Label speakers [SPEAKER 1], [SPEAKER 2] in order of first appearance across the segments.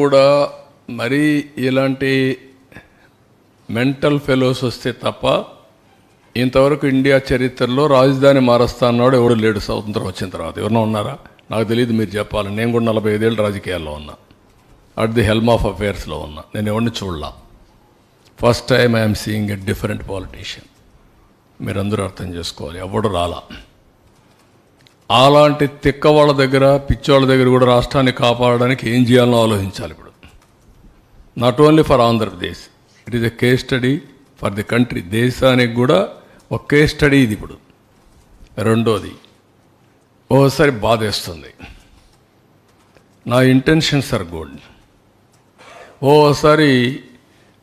[SPEAKER 1] కూడా మరీ ఇలాంటి మెంటల్ ఫెలోస్ వస్తే తప్ప ఇంతవరకు ఇండియా చరిత్రలో రాజధాని మారుస్తా అన్నాడు ఎవడు లేడు. స్వతంత్రం వచ్చిన తర్వాత ఎవరన్నా ఉన్నారా? నాకు తెలియదు, మీరు చెప్పాలి. నేను కూడా 45 ఏళ్ళు రాజకీయాల్లో ఉన్నా, అట్ ది హెల్మ్ ఆఫ్ అఫేర్స్లో ఉన్నా. నేను ఎవరిని చూడలా. First time I'm seeing a different politician. మీరందరూ అర్థం చేసుకోవాలి, ఎవడు రాలా. అలాంటి తిక్క వాళ్ళ దగ్గర, పిచ్చోళ్ళ దగ్గర కూడా రాష్ట్రాన్ని కాపాడడానికి ఏం చేయాలో ఆలోచించాలి ఇప్పుడు. Not only for Andhra Pradesh, it is a case study for the country. దేశానికి కూడా ఒక కేస్ స్టడీ ఇది ఇప్పుడు. రెండోది, ఓసారి బాధేస్తుంది. నా ఇంటెన్షన్స్ ఆర్ గుడ్. ఓసారి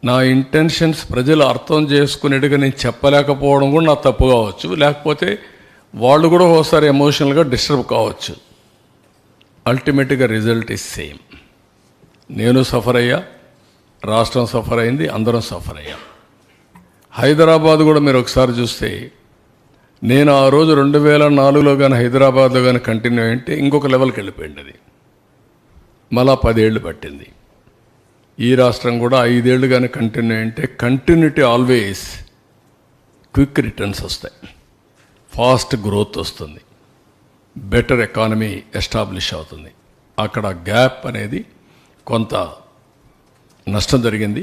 [SPEAKER 1] నా ఇంటెన్షన్స్ ప్రజలు అర్థం చేసుకునేట్టుగా నేను చెప్పలేకపోవడం కూడా నా తప్పు కావచ్చు. లేకపోతే వాళ్ళు కూడా ఒకసారి ఎమోషనల్గా డిస్టర్బ్ కావచ్చు. అల్టిమేట్గా రిజల్ట్ ఈజ్ సేమ్. నేను సఫర్ అయ్యా, రాష్ట్రం సఫర్ అయింది, అందరం సఫర్ అయ్యాం. హైదరాబాద్ కూడా మీరు ఒకసారి చూస్తే, నేను ఆ రోజు 2004లో కానీ హైదరాబాద్లో కానీ కంటిన్యూ అయింటే ఇంకొక లెవెల్కి వెళ్ళిపోయింది. అది మళ్ళా 10 ఏళ్ళు పట్టింది. ఈ రాష్ట్రం కూడా 5 ఏళ్ళు కానీ కంటిన్యూ అయింటే, కంటిన్యూటీ ఆల్వేస్ క్విక్ రిటర్న్స్ వస్తాయి, ఫాస్ట్ గ్రోత్ వస్తుంది, బెటర్ ఎకానమీ ఎస్టాబ్లిష్ అవుతుంది. అక్కడ గ్యాప్ అనేది కొంత నష్టం జరిగింది,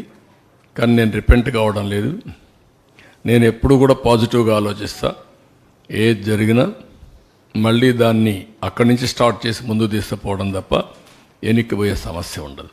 [SPEAKER 1] కానీ నేను రిపెంట్ కావడం లేదు. నేను ఎప్పుడు కూడా పాజిటివ్గా ఆలోచిస్తా. ఏది జరిగినా మళ్ళీ దాన్ని అక్కడి నుంచి స్టార్ట్ చేసి ముందు తీసుకుపోవడం తప్ప వెనక్కి పోయే సమస్య ఉండదు.